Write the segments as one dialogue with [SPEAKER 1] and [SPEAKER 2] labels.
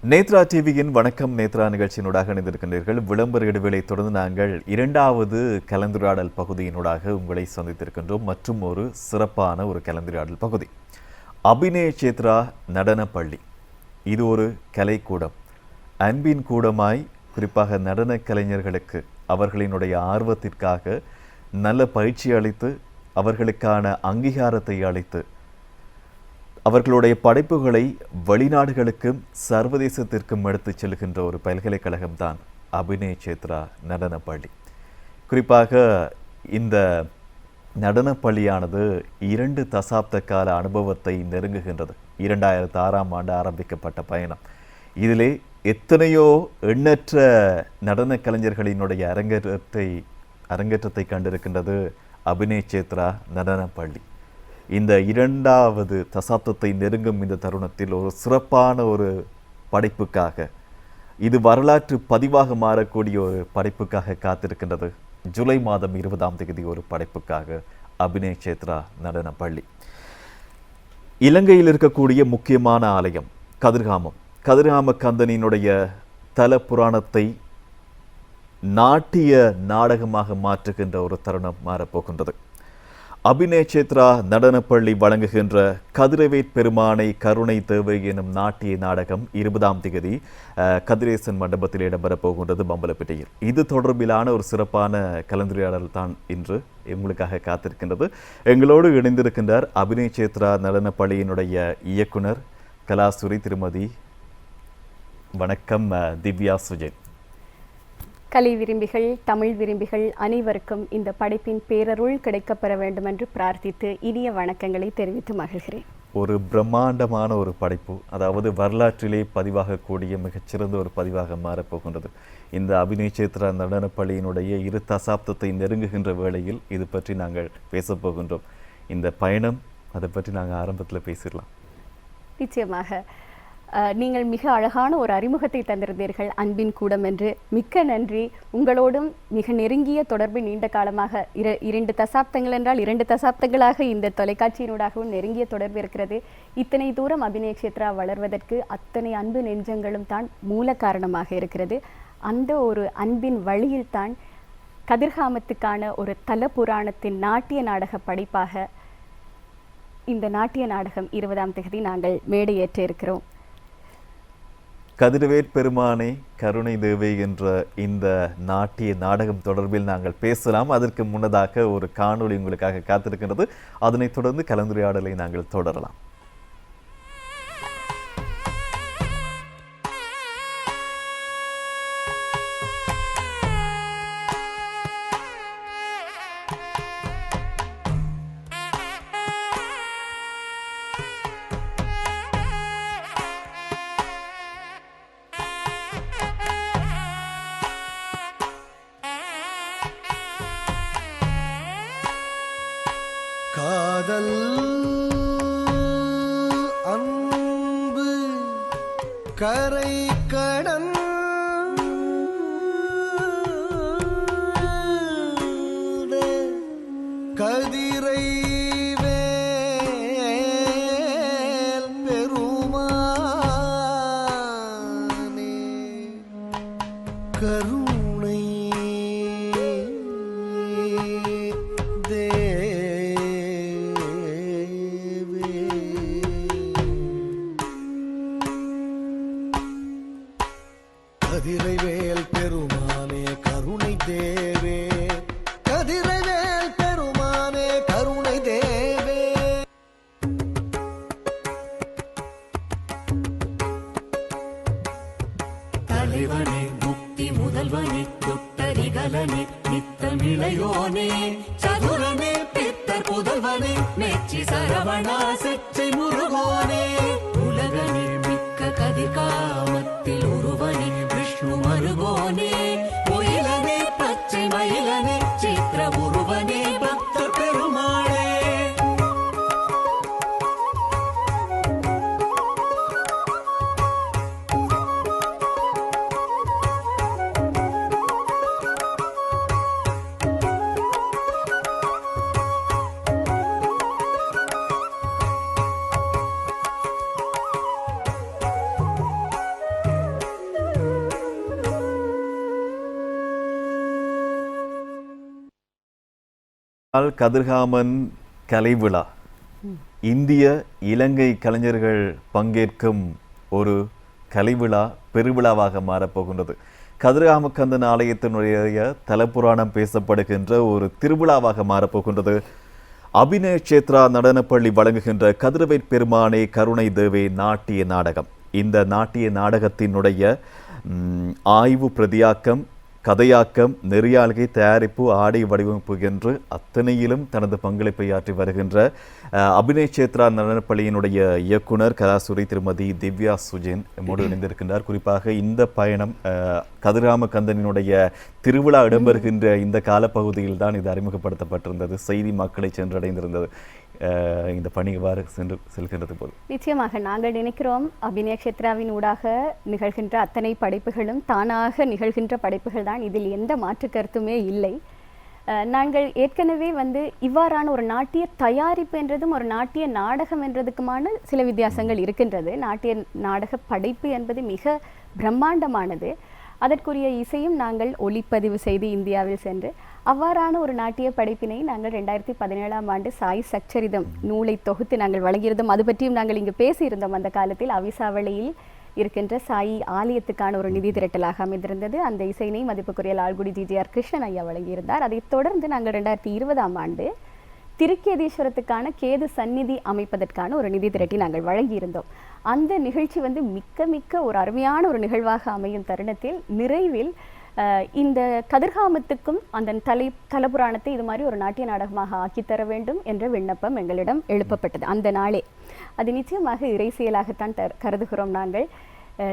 [SPEAKER 1] நேத்ரா டிவியின் வணக்கம் நேத்ரா நிகழ்ச்சியினூடாக இணைந்திருக்கின்றீர்கள். விளம்பர இடைவேளை தொடர்ந்து நாங்கள் இரண்டாவது கலந்துரையாடல் பகுதியினூடாக உங்களை சந்தித்திருக்கின்றோம். மற்றும் ஒரு சிறப்பான ஒரு கலந்துரையாடல் பகுதி, அபிநய சேத்ரா நடன பள்ளி. இது ஒரு கலைக்கூடம், அன்பின் கூடமாய் குறிப்பாக நடன கலைஞர்களுக்கு அவர்களினுடைய ஆர்வத்திற்காக நல்ல பயிற்சி அளித்து அவர்களுக்கான அங்கீகாரத்தை அளித்து அவர்களுடைய படைப்புகளை வெளிநாடுகளுக்கும் சர்வதேசத்திற்கும் எடுத்துச் செல்கின்ற ஒரு பல்கலைக்கழகம் தான் அபிநய சேத்ரா நடன பள்ளி. குறிப்பாக இந்த நடன பள்ளியானது 2 தசாப்த கால அனுபவத்தை நெருங்குகின்றது. 2006ஆம் ஆண்டு ஆரம்பிக்கப்பட்ட பயணம். இதிலே எத்தனையோ எண்ணற்ற நடன கலைஞர்களினுடைய அரங்கேற்றத்தை கண்டிருக்கின்றது அபிநய சேத்ரா நடன பள்ளி. இந்த 2வது தசாப்தத்தை நெருங்கும் இந்த தருணத்தில் ஒரு சிறப்பான ஒரு படைப்புக்காக, இது வரலாற்று பதிவாக மாறக்கூடிய ஒரு படைப்புக்காக காத்திருக்கின்றது. ஜூலை மாதம் 20ஆம் தேதி ஒரு படைப்புக்காக அபிநய சேத்ரா நடன பள்ளி. இலங்கையில் இருக்கக்கூடிய முக்கியமான ஆலயம் கதிர்காம கந்தனினுடைய தல புராணத்தை நாட்டிய நாடகமாக மாற்றுகின்ற ஒரு தருணம் மாறப்போகின்றது. அபிநய சேத்ரா நடனப்பள்ளி வழங்குகின்ற கதிரவேற் பெருமானை கருணை தேவை எனும் நாட்டிய நாடகம் 20ஆம் தேதி கதிரேசன் மண்டபத்தில் இடம்பெறப் போகின்றது பம்பலப்பேட்டையில். இது தொடர்பிலான ஒரு சிறப்பான கலந்துரையாடல் தான் இன்று உங்களுக்காக காத்திருக்கின்றது. எங்களோடு இணைந்திருக்கின்றார் அபிநய சேத்ரா நடனப்பள்ளியினுடைய இயக்குனர் கலாசுரி திருமதி வணக்கம் திவ்யா சுஜன்.
[SPEAKER 2] கலை விரும்பிகள், தமிழ் விரும்பிகள் அனைவருக்கும் இந்த படைப்பின் பேரருள் கிடைக்கப்பெற வேண்டும் என்று பிரார்த்தித்து இனிய வணக்கங்களை தெரிவித்து மகிழ்கிறேன்.
[SPEAKER 1] ஒரு பிரம்மாண்டமான ஒரு படைப்பு, அதாவது வரலாற்றிலே பதிவாகக்கூடிய மிகச்சிறந்த ஒரு பதிவாக மாறப்போகின்றது. இந்த அபிநய சேத்ரா நடனப்பள்ளியினுடைய 2 தசாப்தத்தை நெருங்குகின்ற வேளையில் இது பற்றி நாங்கள் பேசப்போகின்றோம். இந்த பயணம், அதை பற்றி நாங்கள் ஆரம்பத்தில் பேசிடலாம்.
[SPEAKER 2] நிச்சயமாக நீங்கள் மிக அழகான ஒரு அறிமுகத்தை தந்திருந்தீர்கள், அன்பின் கூடம் என்று. மிக்க நன்றி. உங்களோடும் மிக நெருங்கிய தொடர்பு நீண்ட காலமாக 2 தசாப்தங்கள் என்றால் 2 தசாப்தங்களாக இந்த தொலைக்காட்சியினூடாகவும் நெருங்கிய தொடர்பு இருக்கிறது. இத்தனை தூரம் அபிநய சேத்ரா வளர்வதற்கு அத்தனை அன்பு நெஞ்சங்களும் தான் மூல காரணமாக இருக்கிறது. அந்த ஒரு அன்பின் வழியில் தான் கதிர்காமத்துக்கான ஒரு தல புராணத்தின் நாட்டிய நாடக படைப்பாக இந்த நாட்டிய நாடகம் 20ஆம் தேதி நாங்கள் மேடையேற்ற இருக்கிறோம்.
[SPEAKER 1] கதிரவேற் பெருமானை கருணை தேவை என்ற இந்த நாட்டிய நாடகம் தொடர்பில் நாங்கள் பேசலாம். அதற்கு முன்னதாக ஒரு காணொளி உங்களுக்காக காத்திருக்கின்றது. அதனைத் தொடர்ந்து கலந்துரையாடலை நாங்கள் தொடரலாம்.
[SPEAKER 3] காதல் அன்பு கரை கடந்த கதிரை வேல் பெருமானே கருணை கதிரைவேல் பெருமானே கருணை தேவே, கதிரைவேல் பெருமானே கருணை தேவே.
[SPEAKER 4] தலைவனே முக்தி முதல்வனே தொட்டரிகலனே நித்தமிழையோனே சதுரனே பித்தர் புதல்வனே மெச்சி சரவணா செச்சை முருகோனே உலகனே மிக்க கதிர்காமத்தில் உருவனே விஷ்ணு மருகோனே ஒயிலனே பச்சை மயிலனே சித்திர உருவனே பக்த பெருமாளே.
[SPEAKER 1] கதிர்காமன் கலை விழா இந்திய இலங்கை கலைஞர்கள் பங்கேற்கும் ஒரு கலை விழா பெருவிழாவாக மாறப்போகின்றது. கதிர்காமக்கந்தன் ஆலயத்தினுடைய தலப்புராணம் பேசப்படுகின்ற ஒரு திருவிழாவாக மாறப்போகின்றது. அபிநய சேத்ரா நடனப்பள்ளி வழங்குகின்ற கதிரவேற் பெருமானே கருணை தேவே நாட்டிய நாடகம். இந்த நாட்டிய நாடகத்தினுடைய ஆய்வு பிரதியாக்கம், கதையாக்கம், நெறியாள்கை, தயாரிப்பு, ஆடை வடிவமைப்பு என்று அத்தனையிலும் தனது பங்களிப்பை ஆற்றி வருகின்ற அபிநய சேத்ரா நடனப்பள்ளியினுடைய இயக்குனர் கலாசுரி திருமதி திவ்யா சுஜின் நம்மோடு இணைந்திருக்கின்றார். குறிப்பாக இந்த பயணம் கதிர்காமக்கந்தனினுடைய திருவிழா இடம்பெறுகின்ற இந்த காலப்பகுதியில் தான் இது அறிமுகப்படுத்தப்பட்டிருந்தது. செய்தி மக்களை சென்றடைந்திருந்தது. இந்த பணி எவ்வாறு செல்கின்றது போது?
[SPEAKER 2] நிச்சயமாக நாங்கள் நினைக்கிறோம் அபிநய கஷேத்ராவின் ஊடாக நிகழ்கின்ற அத்தனை படைப்புகளும் தானாக நிகழ்கின்ற படைப்புகள் தான். இதில் எந்த மாற்று கருத்துமே இல்லை. நாங்கள் ஏற்கனவே இவ்வாறான ஒரு நாட்டிய தயாரிப்பு என்றதும் ஒரு நாட்டிய நாடகம் என்றதுக்குமான சில வித்தியாசங்கள் இருக்கின்றது. நாட்டிய நாடக படைப்பு என்பது மிக பிரம்மாண்டமானது. அதற்குரிய இசையும் நாங்கள் ஒளிப்பதிவு செய்து இந்தியாவில் சென்று அவ்வாறான ஒரு நாட்டிய படைப்பினை நாங்கள் 2017ஆம் ஆண்டு சாய் சச்சரிதம் நூலை தொகுத்து நாங்கள் வழங்கியிருந்தோம். அது பற்றியும் நாங்கள் இங்கு பேசியிருந்தோம். அந்த காலத்தில் அவிசாவளியில் இருக்கின்ற சாயி ஆலயத்துக்கான ஒரு நிதி திரட்டலாக அமைந்திருந்தது. அந்த இசையினை மதிப்புக்குரிய லால்குடி ஜிஜிஆர் கிருஷ்ணன் ஐயா வழங்கியிருந்தார். அதைத் தொடர்ந்து நாங்கள் 2020ஆம் ஆண்டு திருக்கேதீஸ்வரத்துக்கான கேது சந்நிதி அமைப்பதற்கான ஒரு நிதி திரட்டி நாங்கள் வழங்கியிருந்தோம். அந்த நிகழ்ச்சி மிக்க ஒரு அருமையான ஒரு நிகழ்வாக அமையும் தருணத்தில் நிறைவில் இந்த கதிர்காமத்துக்கும் அந்த தலபுராணத்தை இது மாதிரி ஒரு நாட்டிய நாடகமாக ஆக்கித்தர வேண்டும் என்ற விண்ணப்பம் எங்களிடம் எழுப்பப்பட்டது அந்த நாளே. அது நிச்சயமாக இறை செயலாகத்தான் கருதுகிறோம். நாங்கள்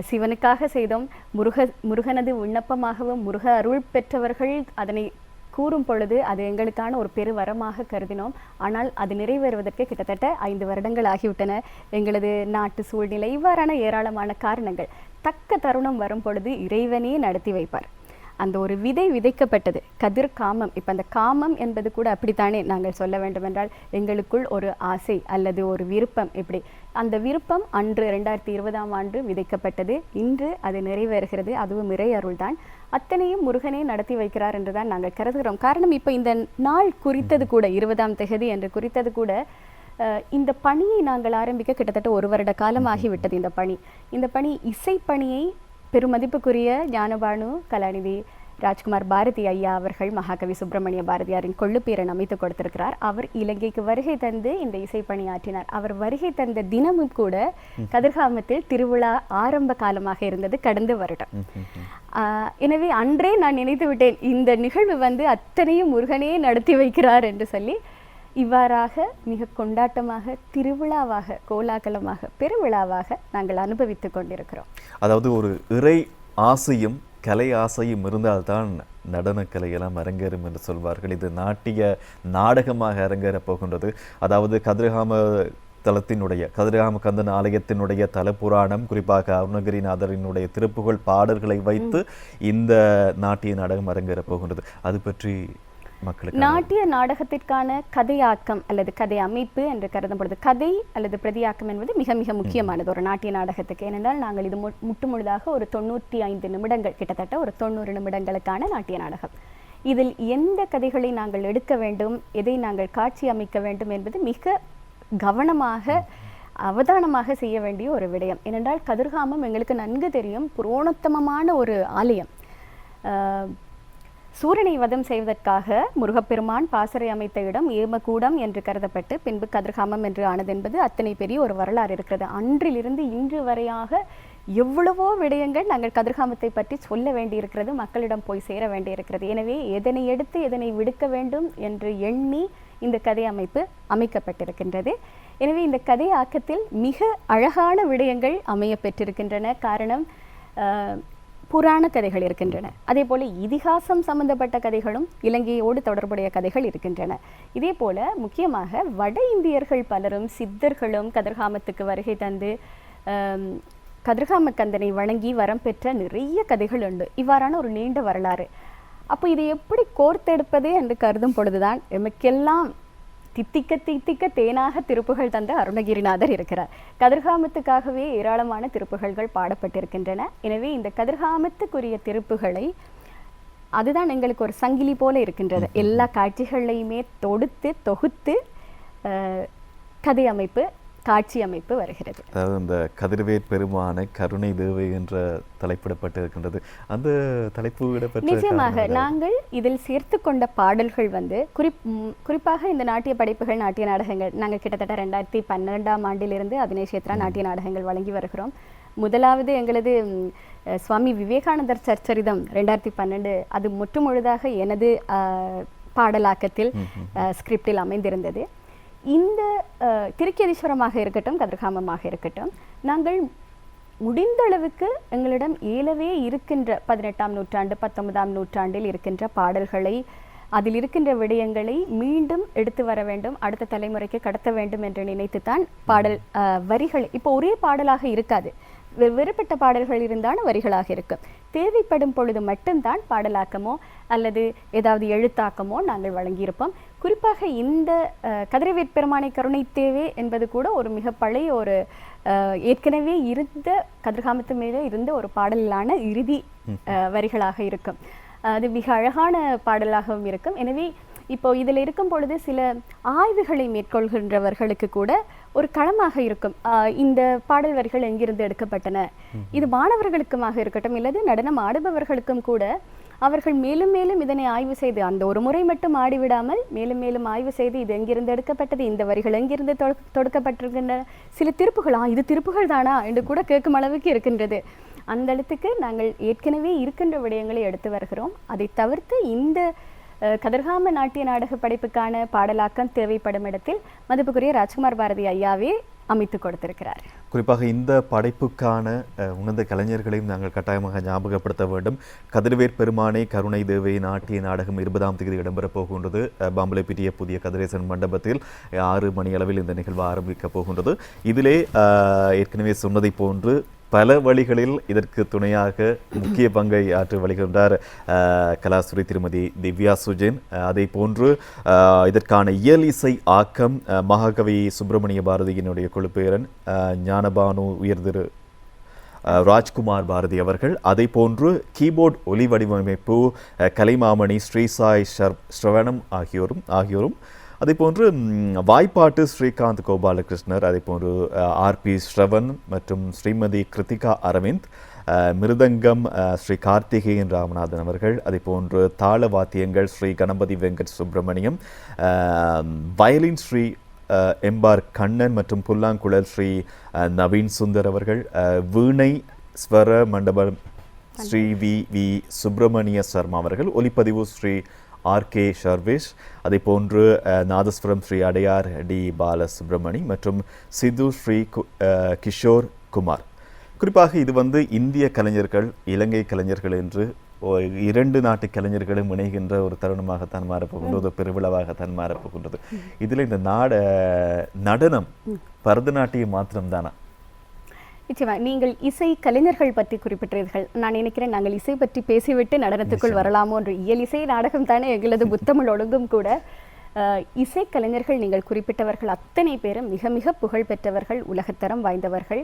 [SPEAKER 2] சிவனுக்காக செய்தோம். முருகனது விண்ணப்பமாகவும் முருக அருள் பெற்றவர்கள் அதனை கூறும் பொழுது அது எங்களுக்கான ஒரு பெருவரமாக கருதினோம். ஆனால் அது நிறைவேறுவதற்கு கிட்டத்தட்ட 5 வருடங்கள் ஆகிவிட்டன. எங்களது நாட்டு சூழ்நிலை இவ்வாறான ஏராளமான காரணங்கள். தக்க தருணம் வரும் பொழுது இறைவனே நடத்தி வைப்பார். அந்த ஒரு விதை விதைக்கப்பட்டது கதிர் காமம். இப்போ அந்த காமம் என்பது கூட அப்படித்தானே நாங்கள் சொல்ல வேண்டுமென்றால் எங்களுக்குள் ஒரு ஆசை அல்லது ஒரு விருப்பம். இப்படி அந்த விருப்பம் அன்று 2020ஆம் ஆண்டு விதைக்கப்பட்டது. இன்று அது நிறைவேறுகிறது. அதுவும் இறை அருள்தான். அத்தனையும் முருகனே நடத்தி வைக்கிறார் என்றுதான் நாங்கள் கருதுகிறோம். காரணம் இப்போ இந்த நாள் குறித்தது கூட 20ஆம் தேதி என்று குறித்தது கூட இந்த பணியை நாங்கள் ஆரம்பிக்க கிட்டத்தட்ட 1 வருட காலம் ஆகிவிட்டது. இந்த பணி இசைப்பணியை பெருமதிப்புக்குரிய ஞானபானு கலாநிதி ராஜ்குமார் பாரதி ஐயா அவர்கள் மகாகவி சுப்பிரமணிய பாரதியாரின் கொள்ளுப்பேரன் அமைத்து கொடுத்திருக்கிறார். அவர் இலங்கைக்கு வருகை தந்து இந்த இசைப்பணி ஆற்றினார். அவர் வருகை தந்த தினமும் கூட கதிர்காமத்தில் திருவிழா ஆரம்ப காலமாக இருந்தது கடந்த வருடம். எனவே அன்றே நான் நினைத்து விட்டேன், இந்த நிகழ்வு அத்தனையும் முருகனே நடத்தி வைக்கிறார் என்று சொல்லி. இவ்வாறாக மிக கொண்டாட்டமாக திருவிழாவாக கோலாகலமாக பெருவிழாவாக நாங்கள் அனுபவித்துக் கொண்டிருக்கிறோம்.
[SPEAKER 1] அதாவது ஒரு இறை ஆசையும் கலை ஆசையும் இருந்தால்தான் நடனக்கலையெல்லாம் அரங்கேறும் என்று சொல்வார்கள். இது நாட்டிய நாடகமாக அரங்கேறப் போகின்றது. அதாவது கதிர்காமக்கந்தன் ஆலயத்தினுடைய தலப்புராணம், குறிப்பாக அருணகிரிநாதரினுடைய திருப்புகழ் பாடல்களை வைத்து இந்த நாட்டிய நாடகம் அரங்கேறப் போகின்றது. அது பற்றி
[SPEAKER 2] நாட்டிய நாடகத்திற்கான கதையாக்கம் அல்லது கதை அமைப்பு என்று கருதப்படுது. கதை அல்லது பிரதியாக்கம் என்பது மிக மிக முக்கியமானது ஒரு நாட்டிய நாடகத்துக்கு. ஏனென்றால் நாங்கள் இது முழுதாக ஒரு 95 நிமிடங்கள், கிட்டத்தட்ட ஒரு 90 நிமிடங்களுக்கான நாட்டிய நாடகம். இதில் எந்த கதைகளை நாங்கள் எடுக்க வேண்டும், எதை நாங்கள் காட்சி அமைக்க வேண்டும் என்பது மிக கவனமாக அவதானமாக செய்ய வேண்டிய ஒரு விடயம். ஏனென்றால் கதிர்காமம் எங்களுக்கு நன்கு தெரியும், புரோணத்தமமான ஒரு ஆலயம். சூரனை வதம் செய்வதற்காக முருகப்பெருமான் பாசறை அமைத்த இடம் ஏமகூடம் என்று கருதப்பட்டு பின்பு கதிர்காமம் என்று ஆனது என்பது அத்தனை பெரிய ஒரு வரலாறு இருக்கிறது. அன்றிலிருந்து இன்று வரையாக எவ்வளவோ விடயங்கள் நாங்கள் கதிர்காமத்தை பற்றி சொல்ல வேண்டியிருக்கிறது, மக்களிடம் போய் சேர வேண்டியிருக்கிறது. எனவே எதனை எடுத்து எதனை விடுக்க வேண்டும் என்று எண்ணி இந்த கதை அமைப்பு அமைக்கப்பட்டிருக்கின்றது. எனவே இந்த கதை ஆக்கத்தில் மிக அழகான விடயங்கள் அமைய பெற்றிருக்கின்றன. காரணம், புராண கதைகள் இருக்கின்றன. அதே போல இதிகாசம் சம்பந்தப்பட்ட கதைகளும் இலங்கையோடு தொடர்புடைய கதைகள் இருக்கின்றன. இதே போல முக்கியமாக வட இந்தியர்கள் பலரும் சித்தர்களும் கதிர்காமத்துக்கு வருகை தந்து கதிர்காமக்கந்தனை வணங்கி வரம் பெற்ற நிறைய கதைகள் உண்டு. இவ்வாறான ஒரு நீண்ட வரலாறு. அப்போ இதை எப்படி கோர்த்தெடுப்பது என்று கருதும் பொழுதுதான் எமக்கெல்லாம் தித்திக்க தேனாக திருப்புகள் தந்த அருணகிரிநாதர் இருக்கிறார். கதிர்காமத்துக்காகவே ஏராளமான திருப்புகள்கள் பாடப்பட்டிருக்கின்றன. எனவே இந்த கதிர்காமத்துக்குரிய திருப்புகளை அதுதான் எங்களுக்கு ஒரு சங்கிலி போல இருக்கின்றது. எல்லா காட்சிகளையுமே தொகுத்து கதை அமைப்பு, காட்சி அமைப்பு வருகிறது.
[SPEAKER 1] அதாவது இந்த கதிரவேற் பெருமானை கருணை தேவை என்ற தலைப்பிடப்பட்டு இருக்கின்றது. அந்த தலைப்பு இடப்பெற்ற
[SPEAKER 2] நிச்சயமாக நாங்கள் இதில் சேர்த்து கொண்ட பாடல்கள் வந்து குறிப்பாக இந்த நாட்டிய படைப்புகள், நாட்டிய நாடகங்கள் நாங்கள் கிட்டத்தட்ட 2012ஆம் ஆண்டிலிருந்து அபிநய சேத்ரா நாட்டிய நாடகங்கள் வழங்கி வருகிறோம். முதலாவது எங்களது சுவாமி விவேகானந்தர் சச்சரிதம் 2012, அது முற்றுமுழுதாக எனது பாடலாக்கத்தில் ஸ்கிரிப்டில் அமைந்திருந்தது. இந்த திருக்கேதீஸ்வரமாக இருக்கட்டும், கதிர்காமமாக இருக்கட்டும், நாங்கள் முடிந்த அளவுக்கு எங்களிடம் ஏலவே இருக்கின்ற 18ஆம் நூற்றாண்டு 19ஆம் நூற்றாண்டில் இருக்கின்ற பாடல்களை, அதில் இருக்கின்ற விடயங்களை மீண்டும் எடுத்து வர வேண்டும், அடுத்த தலைமுறைக்கு கடத்த வேண்டும் என்று நினைத்துத்தான் பாடல் வரிகள் இப்போ ஒரே பாடலாக இருக்காது, வெறுப்பட்ட பாடல்கள் இருந்தாலும் வரிகளாக இருக்கும். தேவைப்படும் பொழுது மட்டும்தான் பாடலாக்கமோ அல்லது ஏதாவது எழுத்தாக்கமோ நாங்கள் வழங்கியிருப்போம். குறிப்பாக இந்த கதிரவேற் பெருமானை கருணை தேவே என்பது கூட ஒரு மிக பழைய ஒரு ஏற்கனவே இருந்த கதிர்காமத்து மேலே இருந்த ஒரு பாடலான இறுதி வரிகளாக இருக்கும். அது மிக அழகான பாடலாகவும் இருக்கும். எனவே இப்போ இதில் இருக்கும் பொழுது சில ஆய்வுகளை மேற்கொள்கின்றவர்களுக்கு கூட ஒரு களமாக இருக்கும். இந்த பாடல் வரிகள் எங்கிருந்து எடுக்கப்பட்டன, இது மாணவர்களுக்குமாக இருக்கட்டும் இல்லது நடனம் ஆடுபவர்களுக்கும் கூட அவர்கள் மேலும் மேலும் இதனை ஆய்வு செய்து, அந்த ஒரு முறை மட்டும் ஆடிவிடாமல் மேலும் மேலும் ஆய்வு செய்து இது எங்கிருந்து எடுக்கப்பட்டது, இந்த வரிகள் எங்கிருந்து தொடுக்கப்பட்டிருக்கின்றன, சில திருப்புகள் இது திருப்புகள் தானா என்று கூட கேட்கும் அளவுக்கு இருக்கின்றது. அந்த இடத்துக்கு நாங்கள் ஏற்கனவே இருக்கின்ற விடயங்களை எடுத்து வருகிறோம். அதை தவிர்த்து இந்த கதிர்காம நாட்டிய நாடக படைப்புக்கான பாடலாக்கம் தேவைப்படும் இடத்தில் மதிப்புக்குரிய ராஜ்குமார் பாரதி ஐயாவே அமைத்து கொடுத்திருக்கிறார்.
[SPEAKER 1] குறிப்பாக இந்த படைப்புக்கான உணர்ந்த கலைஞர்களையும் நாங்கள் கட்டாயமாக ஞாபகப்படுத்த வேண்டும். கதிரவேற் பெருமானை கருணை தேவை நாட்டிய நாடகம் 20ஆம் தேதி இடம்பெறப் போகின்றது. பாம்பலைப்பிட்டிய புதிய கதிரேசன் மண்டபத்தில் 6 மணி அளவில் இந்த நிகழ்வு ஆரம்பிக்கப் போகின்றது. இதிலே ஏற்கனவே சொன்னதை போன்று பல வழிகளில் இதற்கு துணையாக முக்கிய பங்கை ஆற்றி வருகின்றார் கலாசுரி திருமதி திவ்யா சுஜின். அதே போன்று இதற்கான இயல் இசை ஆக்கம் மகாகவி சுப்பிரமணிய பாரதியினுடைய குழுப்பேரன் ஞானபானு உயர்திரு ராஜ்குமார் பாரதி அவர்கள். அதே போன்று கீபோர்ட் ஒலி வடிவமைப்பு கலைமாமணி ஸ்ரீசாய் ஸ்ரவணம் ஆகியோரும் அதே போன்று வாய்ப்பாட்டு ஸ்ரீகாந்த் கோபாலகிருஷ்ணர், அதே போன்று ஆர்பி ஸ்ரவன் மற்றும் ஸ்ரீமதி கிருத்திகா அரவிந்த், மிருதங்கம் ஸ்ரீ கார்த்திகேயன் ராமநாதன் அவர்கள், அதே போன்று தாள வாத்தியங்கள் ஸ்ரீ கணபதி வெங்கட் சுப்பிரமணியம், வயலின் ஸ்ரீ எம்பார் கண்ணன் மற்றும் புல்லாங்குழல் ஸ்ரீ நவீன் சுந்தர் அவர்கள், வீணை ஸ்வர மண்டபம் ஸ்ரீ வி சுப்பிரமணிய சர்மா அவர்கள், ஒலிப்பதிவு ஸ்ரீ ஆர்கே ஷர்வேஷ், அதே போன்று நாதஸ்வரம் ஸ்ரீ அடையார் டி பாலசுப்ரமணி மற்றும் சிது ஸ்ரீ கிஷோர் குமார். குறிப்பாக இது இந்திய கலைஞர்கள், இலங்கை கலைஞர்கள் என்று 2 நாட்டு கலைஞர்களும் இணைகின்ற ஒரு தருணமாகத்தான் மாறப்போகின்றது, ஒரு பெருவிழாவாகத்தான் மாறப்போகின்றது. இதில் இந்த நடனம் பரதநாட்டியம் மாத்திரம்தானா?
[SPEAKER 2] நிச்சயமா. நீங்கள் இசை கலைஞர்கள் பற்றி குறிப்பிட்டீர்கள். நான் நினைக்கிறேன் நாங்கள் இசை பற்றி பேசிவிட்டு நடனத்துக்குள் வரலாமோ என்று. இயல் இசை நாடகம் தானே எங்களது புத்தமிழ் ஒழுங்கும் கூட. இசை கலைஞர்கள் நீங்கள் குறிப்பிட்டவர்கள் அத்தனை பேரும் மிக மிக புகழ் பெற்றவர்கள், உலகத்தரம் வாய்ந்தவர்கள்.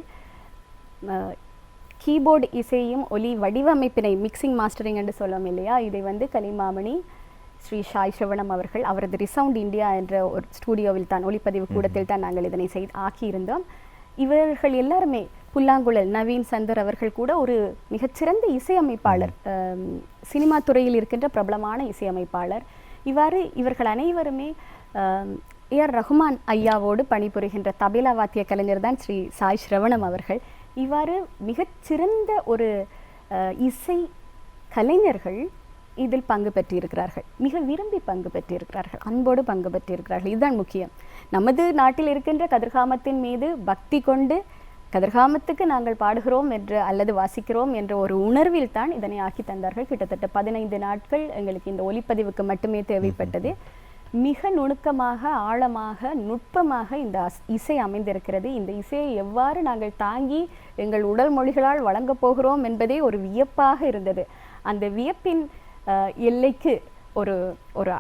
[SPEAKER 2] கீபோர்டு இசையும் ஒலி வடிவமைப்பினை மிக்சிங் மாஸ்டரிங் என்று சொல்லுவோம் இல்லையா, இதை கலைமாமணி ஸ்ரீ சாய் ஸ்ரவணம் அவர்கள் அவரது ரிசவுண்ட் இந்தியா என்ற ஒரு ஸ்டூடியோவில் தான், ஒளிப்பதிவு கூடத்தில் தான் நாங்கள் இதனை ஆக்கியிருந்தோம். இவர்கள் எல்லாருமே, புல்லாங்குழல் நவீன் சந்தர் அவர்கள் கூட ஒரு மிகச்சிறந்த இசையமைப்பாளர், சினிமா துறையில் இருக்கின்ற பிரபலமான இசையமைப்பாளர். இவர்கள் அனைவருமே ஏஆர் ரஹ்மான் ஐயாவோடு பணிபுரிகின்ற தபேலா வாத்திய கலைஞர் தான் ஸ்ரீ சாய் ஸ்ரவணம் அவர்கள். இவ்வாறு மிகச்சிறந்த ஒரு இசை கலைஞர்கள் இதில் பங்கு பெற்றிருக்கிறார்கள், மிக விரும்பி பங்கு பெற்றிருக்கிறார்கள், அன்போடு பங்கு பெற்றிருக்கிறார்கள். இதுதான் முக்கியம். நமது நாட்டில் இருக்கின்ற கதிர்காமத்தின் மீது பக்தி கொண்டு கதிர்காமத்துக்கு நாங்கள் பாடுகிறோம் என்று அல்லது வாசிக்கிறோம் என்ற ஒரு உணர்வில் தான் இதனை ஆக்கி தந்தார்கள். கிட்டத்தட்ட 15 நாட்கள் எங்களுக்கு இந்த ஒலிப்பதிவுக்கு மட்டுமே தேவைப்பட்டது. மிக நுணுக்கமாக, ஆழமாக, நுட்பமாக இந்த இசை அமைந்திருக்கிறது. இந்த இசையை எவ்வாறு நாங்கள் தாங்கி எங்கள் உடல் மொழிகளால் வழங்கப் போகிறோம் என்பதே ஒரு வியப்பாக இருந்தது. அந்த வியப்பின் எல்லைக்கு ஒரு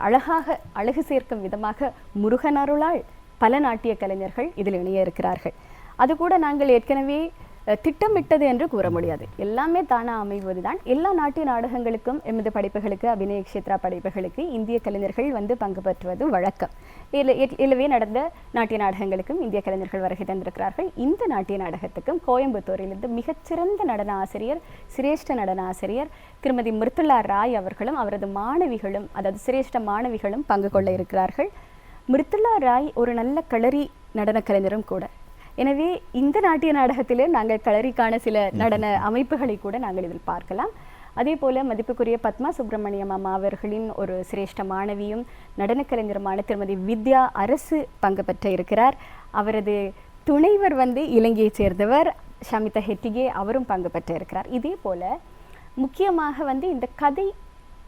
[SPEAKER 2] அழகு சேர்க்கும் விதமாக முருகன் அருளால் பல நாட்டிய கலைஞர்கள் இதில் இணைய இருக்கிறார்கள். அது கூட நாங்கள் ஏற்கனவே திட்டமிட்டது என்று கூற முடியாது. எல்லாமே தானாக அமைவதுதான். எல்லா நாட்டிய நாடகங்களுக்கும் எமது படைப்புகளுக்கு, அபிநய க்ஷேத்ரா படைப்புகளுக்கு இந்திய கலைஞர்கள் வந்து பங்கு பெற்றுவது வழக்கம். எனவே நடந்த நாட்டிய நாடகங்களுக்கும் இந்திய கலைஞர்கள் வருகை தந்திருக்கிறார்கள். இந்த நாட்டிய நாடகத்துக்கும் கோயம்புத்தூரிலிருந்து மிகச்சிறந்த நடன ஆசிரியர், சிரேஷ்ட நடன ஆசிரியர் திருமதி மிருத்துளா ராய் அவர்களும் அவரது மாணவிகளும், அதாவது சிரேஷ்ட மாணவிகளும் பங்கு கொள்ள இருக்கிறார்கள். மிருத்துளா ராய் ஒரு நல்ல களரி நடன கலைஞரும் கூட. எனவே இந்த நாட்டிய நாடகத்திலே நாங்கள் களரிக்கான சில நடன அமைப்புகளை கூட நாங்கள் இதில் பார்க்கலாம். அதே போல மதிப்புக்குரிய பத்மா சுப்பிரமணியம் அம்மா அவர்களின் ஒரு சிரேஷ்ட மாணவியும் நடன கலைஞருமான திருமதி வித்யா அரசு பங்கு பெற்ற இருக்கிறார். அவரது துணைவர் வந்து இலங்கையைச் சேர்ந்தவர் ஷமிதா ஹெட்டிகே, அவரும் பங்கு பெற்ற இருக்கிறார். இதே போல முக்கியமாக வந்து இந்த கதை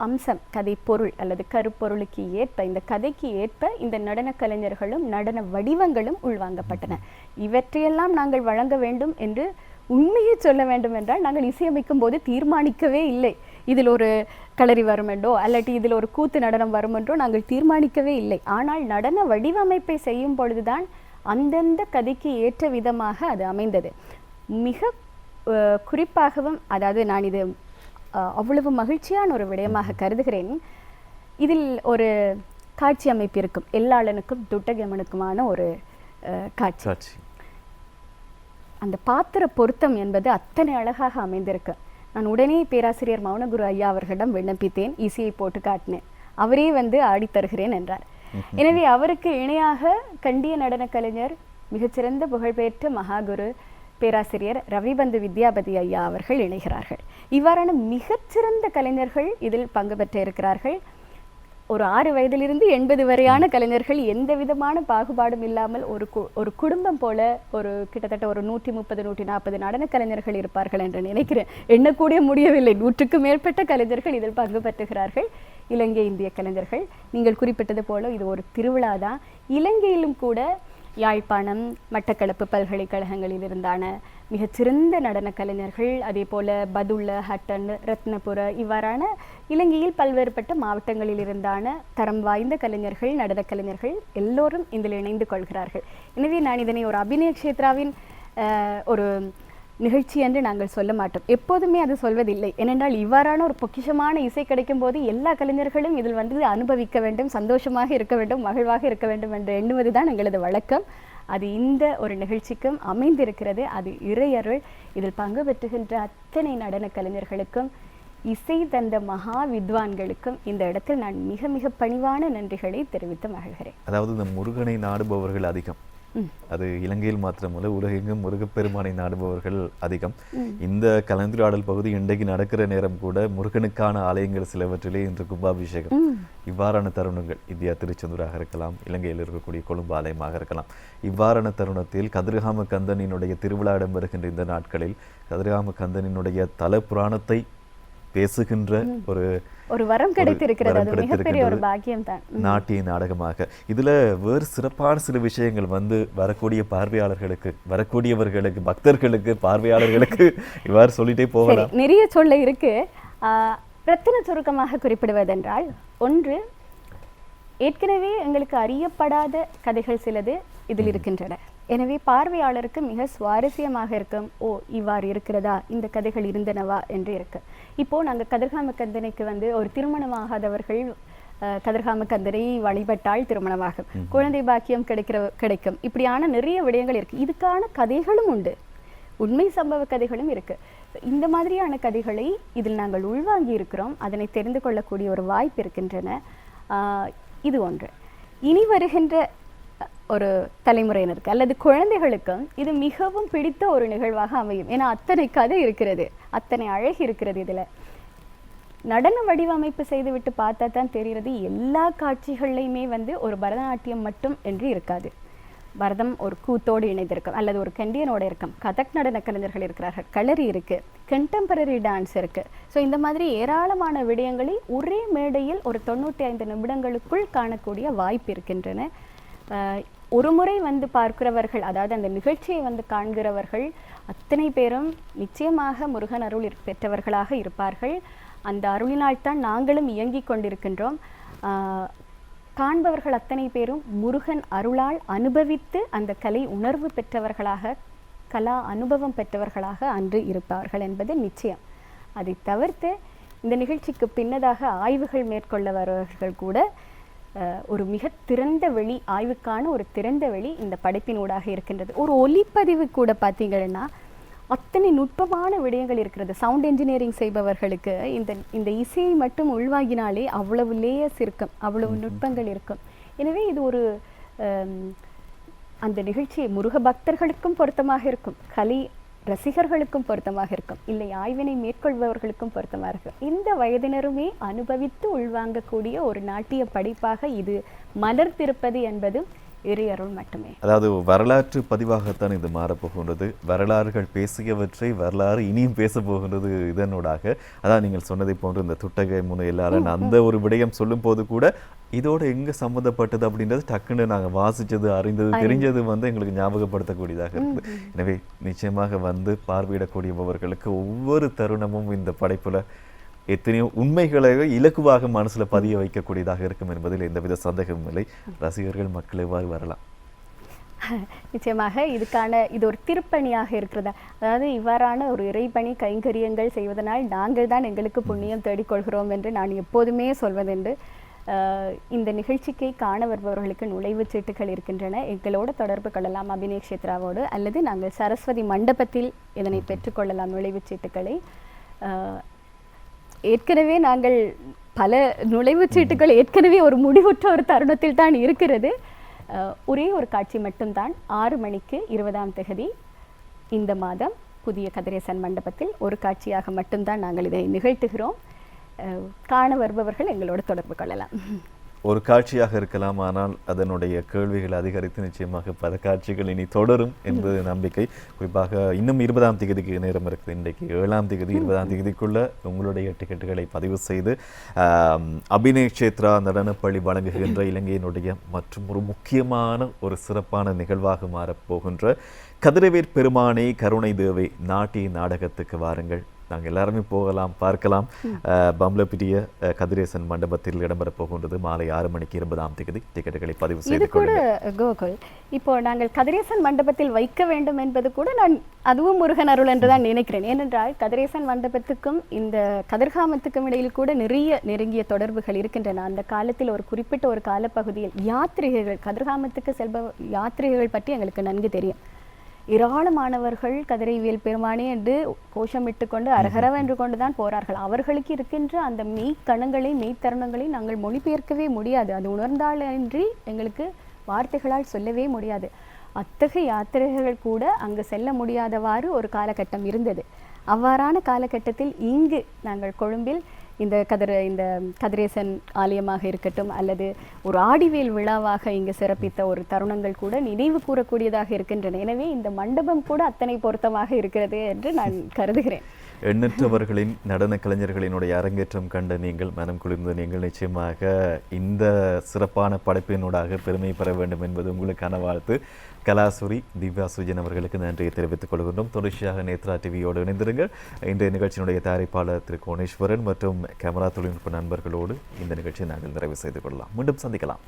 [SPEAKER 2] அம்சம், கதை பொருள் அல்லது கருப்பொருளுக்கு ஏற்ப, இந்த கதைக்கு ஏற்ப இந்த நடன கலைஞர்களும் நடன வடிவங்களும் உள்வாங்கப்பட்டன. இவற்றையெல்லாம் நாங்கள் வழங்க வேண்டும் என்று உண்மையை சொல்ல வேண்டும் என்றால் நாங்கள் இசையமைக்கும் போது தீர்மானிக்கவே இல்லை. இதில் ஒரு களரி வருமென்றோ அல்லது இதில் ஒரு கூத்து நடனம் வருமென்றோ நாங்கள் தீர்மானிக்கவே இல்லை. ஆனால் நடன வடிவமைப்பை செய்யும் பொழுதுதான் அந்தந்த கதைக்கு ஏற்ற விதமாக அது அமைந்தது. மிக குறிப்பாகவும், அதாவது நான் இது அவ்வளவு மகிழ்ச்சியான ஒரு விடயமாக கருதுகிறேன். இதில் ஒரு காட்சி அமைப்பு இருக்கும். எல்லாளனுக்கும் துட்டகமனுக்குமான ஒரு காட்சி. அந்த பாத்திர பொருத்தம் என்பது அத்தனை அழகாக அமைந்திருக்கு. நான் உடனே பேராசிரியர் மௌனகுரு ஐயா அவர்களிடம் விண்ணப்பித்தேன், இசையை போட்டு காட்டினேன். அவரே வந்து ஆடி தருகிறேன் என்றார். எனவே அவருக்கு இணையாக கண்டிய நடன கலைஞர், மிகச்சிறந்த புகழ்பெற்ற மகாகுரு பேராசிரியர் ரவிபந்து வித்யாபதி ஐயா அவர்கள் இணைகிறார்கள். இவ்வாறான மிகச்சிறந்த கலைஞர்கள் இதில் பங்கு பெற்று இருக்கிறார்கள். ஒரு 6 வயதிலிருந்து 80 வரையான கலைஞர்கள் எந்த விதமான பாகுபாடும் இல்லாமல் ஒரு குடும்பம் போல ஒரு கிட்டத்தட்ட ஒரு 130-140 நடன கலைஞர்கள் இருப்பார்கள் என்று நினைக்கிறேன். எண்ணக்கூடிய முடியவில்லை. 100க்கும் மேற்பட்ட கலைஞர்கள் இதில் பங்கு பெற்றுகிறார்கள். இலங்கை இந்திய கலைஞர்கள். நீங்கள் குறிப்பிட்டது போல இது ஒரு திருவிழா தான். இலங்கையிலும் கூட யாழ்ப்பாணம், மட்டக்களப்பு பல்கலைக்கழகங்களில் இருந்தான மிகச்சிறந்த நடன கலைஞர்கள், அதே போல பதுள்ள, ஹட்டன், ரத்னபுர இவ்வாறான இலங்கையில் பல்வேறுபட்ட மாவட்டங்களில் இருந்தான தரம் வாய்ந்த கலைஞர்கள், நடன கலைஞர்கள் எல்லோரும் இதில் இணைந்து கொள்கிறார்கள். எனவே நான் இதனை ஒரு அபிநய க்ஷேத்ராவின் ஒரு நிகழ்ச்சி என்று நாங்கள் சொல்ல மாட்டோம். எப்போதுமே அது சொல்வதில்லை. ஏனென்றால் இவ்வாறான ஒரு பொக்கிஷமான இசை கிடைக்கும் போது எல்லா கலைஞர்களும் இதில் வந்து அனுபவிக்க வேண்டும், சந்தோஷமாக இருக்க வேண்டும், மகிழ்வாக இருக்க வேண்டும் என்று எண்ணுவதுதான் எங்களது வழக்கம். அது இந்த ஒரு நிகழ்ச்சிக்கும் அமைந்திருக்கிறது. அது இறையருள். இதில் பங்கு பெற்றுகின்ற அத்தனை நடன கலைஞர்களுக்கும், இசை தந்த மகா வித்வான்களுக்கும் இந்த இடத்தில் நான் மிக மிக பணிவான நன்றிகளை தெரிவித்து மகிழ்கிறேன்.
[SPEAKER 1] அதாவது இந்த முருகனை நாடுபவர்கள் அதிகம். அது இலங்கையில் மாத்திரமல்ல, உலகெங்கும் முருகப்பெருமானை நாடுபவர்கள் அதிகம். இந்த கலந்துரையாடல் பகுதி இன்றைக்கு நடக்கிற நேரம் கூட முருகனுக்கான ஆலயங்கள் சிலவற்றிலே இன்று கும்பாபிஷேகம். இவ்வாறான தருணங்கள் இந்தியா திருச்செந்தூராக இருக்கலாம், இலங்கையில் இருக்கக்கூடிய கொழும்பு ஆலயமாக இருக்கலாம். இவ்வாறான தருணத்தில் கதிர்காம கந்தனினுடைய திருவிழா இடம்பெறுகின்ற இந்த நாட்களில் கதிர்காம கந்தனினுடைய தல புராணத்தை பேசுகின்ற
[SPEAKER 2] ஒரு வரம் கிடைத்திருக்கிறது. அது மிகப்பெரிய ஒரு பாக்கியம் தான்.
[SPEAKER 1] நாட்டிய நாடகமாக இதுல வேறு சிறப்பான சில விஷயங்கள் வந்து வரக்கூடிய பார்வையாளர்களுக்கு, வரக்கூடியவர்களுக்கு, பக்தர்களுக்கு, பார்வையாளர்களுக்கு இவ்வாறு சொல்லிட்டே போகலாம்.
[SPEAKER 2] நிறைய சொல்ல இருக்கு. ரத்தின சுருக்கமாக குறிப்பிடுவதென்றால், ஒன்று, ஏற்கனவே எங்களுக்கு அறியப்படாத கதைகள் சிலது இதில் இருக்கின்றன. எனவே பார்வையாளருக்கு மிக சுவாரஸ்யமாக இருக்கும். ஓ, இவ்வாறு இருக்கிறதா, இந்த கதைகள் இருந்தனவா என்று இருக்கு. இப்போ நாங்கள் கதிர்காம கந்தனைக்கு வந்து ஒரு திருமணமாகாதவர்கள் கதிர்காம கந்தனை வழிபட்டால் திருமணமாகும், குழந்தை பாக்கியம் கிடைக்கும், இப்படியான நிறைய விடயங்கள் இருக்கு. இதுக்கான கதைகளும் உண்டு, உண்மை சம்பவ கதைகளும் இருக்கு. இந்த மாதிரியான கதைகளை இதில் நாங்கள் உள்வாங்கி இருக்கிறோம். அதனை தெரிந்து கொள்ளக்கூடிய ஒரு வாய்ப்பு இருக்கின்றன. இது ஒன்று. இனி வருகின்ற ஒரு தலைமுறையினருக்கு அல்லது குழந்தைகளுக்கும் இது மிகவும் பிடித்த ஒரு நிகழ்வாக அமையும். ஏன்னா அத்தனை கதை இருக்கிறது, அத்தனை அழகு இருக்கிறது. இதில் நடன வடிவமைப்பு செய்துவிட்டு பார்த்தா தான் தெரிகிறது, எல்லா காட்சிகள்லையுமே வந்து ஒரு பரதநாட்டியம் மட்டும் என்று இருக்காது. பரதம் ஒரு கூத்தோடு இணைந்திருக்கும், அல்லது ஒரு கெண்டியனோடு இருக்கும், கதக் நடன கலைஞர்கள் இருக்கிறார்கள், களரி இருக்கு, கண்டெம்பரரி டான்ஸ் இருக்கு. ஸோ இந்த மாதிரி ஏராளமான விடயங்களை ஒரே மேடையில் ஒரு 95 நிமிடங்களுக்குள் காணக்கூடிய வாய்ப்பு இருக்கின்றன. ஒரு முறை வந்து பார்க்கிறவர்கள், அதாவது அந்த நிகழ்ச்சியை வந்து காண்கிறவர்கள் அத்தனை பேரும் நிச்சயமாக முருகன் அருள் பெற்றவர்களாக இருப்பார்கள். அந்த அருளினால் தான் நாங்களும் இயங்கிக் கொண்டிருக்கின்றோம். காண்பவர்கள் அத்தனை பேரும் முருகன் அருளால் அனுபவித்து அந்த கலை உணர்வு பெற்றவர்களாக கலா அனுபவம் பெற்றவர்களாக அன்று இருப்பார்கள் என்பது நிச்சயம். அதை தவிர்த்து இந்த நிகழ்ச்சிக்கு பின்னதாக ஆய்வுகள் மேற்கொள்ள வருபவர்கள் கூட ஒரு மிக திறந்த வெளி ஆய்வுக்கான ஒரு திறந்த வெளி இந்த படைப்பினூடாக இருக்கின்றது. ஒரு ஒலிப்பதிவு கூட பார்த்தீங்கன்னா அத்தனை நுட்பமான விடயங்கள் இருக்கிறது. சவுண்ட் என்ஜினியரிங் செய்பவர்களுக்கு இந்த இசையை மட்டும் உள்வாங்கினாலே அவ்வளவு லேயர்ஸ் இருக்கும், அவ்வளவு நுட்பங்கள் இருக்கும். எனவே இது ஒரு அந்த நிகழ்ச்சி முருக பக்தர்களுக்கும் பொருத்தமாக இருக்கும், கலை ரசிகர்களுக்கும் பொருத்தமாக இருக்கும், இல்லை ஆய்வினை மேற்கொள்பவர்களுக்கும் பொருத்தமாக இருக்கும். இந்த வயதினருமே அனுபவித்து உள்வாங்கக்கூடிய ஒரு நாட்டிய படைப்பாக இது மலர்ந்திருப்பது என்பது இறையருள் மட்டுமே.
[SPEAKER 1] அதாவது வரலாற்று பதிவாகத்தான் இது மாறப்போகின்றது. வரலாறுகள் பேசியவற்றை வரலாறு இனியும் பேச போகின்றது இதனூடாக. அதான் நீங்கள் சொன்னதை போன்று இந்த துட்டகை முனையிலாளன் அந்த ஒரு விடயம் சொல்லும் போது கூட இதோட எங்க சம்மந்தப்பட்டது அப்படின்றது டக்குன்னு நாங்கள் வாசிச்சது அறிந்தது தெரிஞ்சது எங்களுக்கு ஞாபகப்படுத்தக்கூடியதாக இருக்குது. எனவே நிச்சயமாக பார்வையிடக்கூடியவர்களுக்கு ஒவ்வொரு தருணமும் இந்த படைப்புல எத்தனையோ உண்மைகளை இலக்குவாக மனசுல பதிய வைக்கக்கூடியதாக இருக்கும் என்பதில் எந்தவித சந்தேகமும் இல்லை. ரசிகர்கள் மக்கள் எவ்வாறு வரலாம்?
[SPEAKER 2] நிச்சயமாக இது ஒரு திருப்பணியாக இருக்கிறதா, அதாவது இவ்வாறான ஒரு இறைப்பணி கைங்கரியங்கள் செய்வதனால் நாங்கள் தான் எங்களுக்கு புண்ணியம் தேடிக்கொள்கிறோம் என்று நான் எப்போதுமே சொல்வதென்று. இந்த நிகழ்ச்சிக்கு காண வருபவர்களுக்கு நுழைவுச் சீட்டுகள் இருக்கின்றன. எங்களோடு தொடர்பு கொள்ளலாம் அபிநய க்ஷேத்ராவோடு, அல்லது நாங்கள் சரஸ்வதி மண்டபத்தில் இதனை பெற்றுக்கொள்ளலாம் நுழைவுச் சீட்டுகளை. ஏற்கனவே நாங்கள் பல நுழைவுச் சீட்டுகள் ஏற்கனவே ஒரு முடிவுற்ற ஒரு தருணத்தில் தான் இருக்கிறது. ஒரே ஒரு காட்சி மட்டும்தான் 6 மணிக்கு 20ஆம் தேதி இந்த மாதம் புதிய கதிரேசன் மண்டபத்தில் ஒரு காட்சியாக மட்டும்தான் நாங்கள் இதை நிகழ்த்துகிறோம். காண வருபவர்கள் எங்களோடு தொடர்பு கொள்ளலாம்.
[SPEAKER 1] ஒரு காட்சியாக இருக்கலாம், ஆனால் அதனுடைய கேள்விகள் அதிகரித்து நிச்சயமாக பல காட்சிகள் இனி தொடரும் என்பது நம்பிக்கை. குறிப்பாக இன்னும் 20ஆம் தேதிக்கு நேரம் இருக்குது. இன்றைக்கு 7ஆம் தேதி 20ஆம் தேதிக்குள்ள உங்களுடைய டிக்கெட்டுகளை பதிவு செய்து அபிநய க்ஷேத்ரா நடனப்பள்ளி வழங்குகின்ற இலங்கையினுடைய மற்றும் ஒரு முக்கியமான ஒரு சிறப்பான நிகழ்வாக மாறப்போகின்ற கதிரவேற் பெருமானே கருணை தேவை நாட்டிய நாடகத்துக்கு வாருங்கள். நாங்கள் எல்லாருமே போகலாம், பார்க்கலாம். பம்ளப்பிட்டிய கதிரேசன் மண்டபத்தில் இடம்பெறப் போகின்றது மாலை 6 மணிக்கு 20ஆம் தேதி. டிக்கெட்டுகளை பதிவு செய்து
[SPEAKER 2] கோகுல், இப்போ நாங்கள் கதிரேசன் மண்டபத்தில் வைக்க வேண்டும் என்பது கூட நான் அதுவும் முருகன் அருள் என்று தான் நினைக்கிறேன். ஏனென்றால் கதிரேசன் மண்டபத்துக்கும் இந்த கதிர்காமத்துக்கும் இடையில் கூட நிறைய நெருங்கிய தொடர்புகள் இருக்கின்றன. அந்த காலத்தில் ஒரு குறிப்பிட்ட ஒரு காலப்பகுதியில் யாத்திரிகைகள், கதிர்காமத்துக்கு செல்ப யாத்திரிகைகள் பற்றி எங்களுக்கு நன்கு தெரியும். ஏராளமானவர்கள் கதிரைவேல் பெருமானே என்று கோஷமிட்டு கொண்டு அரகரவென்று கொண்டுதான் போறார்கள். அவர்களுக்கு இருக்கின்ற அந்த மெய்க்கணங்களை மெய்த்தருணங்களை நாங்கள் மொழிபெயர்க்கவே முடியாது. அது உணர்ந்தாலின்றி எங்களுக்கு வார்த்தைகளால் சொல்லவே முடியாது. அத்தகைய யாத்திரைகள் கூட அங்கு செல்ல முடியாதவாறு ஒரு காலகட்டம் இருந்தது. அவ்வாறான காலகட்டத்தில் இங்கு நாங்கள் கொழும்பில் இந்த கதிரேசன் ஆலயமாக இருக்கட்டும், அல்லது ஒரு ஆடிவேல் விழாவாக இங்கு சிறப்பித்த ஒரு தருணங்கள் கூட நினைவு கூறக்கூடியதாக இருக்கின்றன. எனவே இந்த மண்டபம் கூட அத்தனை பொருத்தமாக இருக்கிறது என்று நான் கருதுகிறேன்.
[SPEAKER 1] எண்ணற்றவர்களின் நடன கலைஞர்களினுடைய அரங்கேற்றம் கண்ட நீங்கள், மனம் குளிர்ந்த நீங்கள் நிச்சயமாக இந்த சிறப்பான படைப்பினூடாக பெருமை பெற வேண்டும் என்பது உங்களுக்கான வாழ்த்து. கலாசுரி திவ்யா சுஜன் அவர்களுக்கு நன்றியை தெரிவித்துக் கொள்கின்றோம். தொடர்ச்சியாக நேத்ரா டிவியோடு இணைந்திருங்கள். இன்றைய நிகழ்ச்சியினுடைய தயாரிப்பாளர் திரு கோணேஸ்வரன் மற்றும் கேமரா தொழில்நுட்ப நண்பர்களோடு இந்த நிகழ்ச்சியை நாங்கள் நிறைவு செய்து கொள்ளலாம். மீண்டும் சந்திக்கலாம்.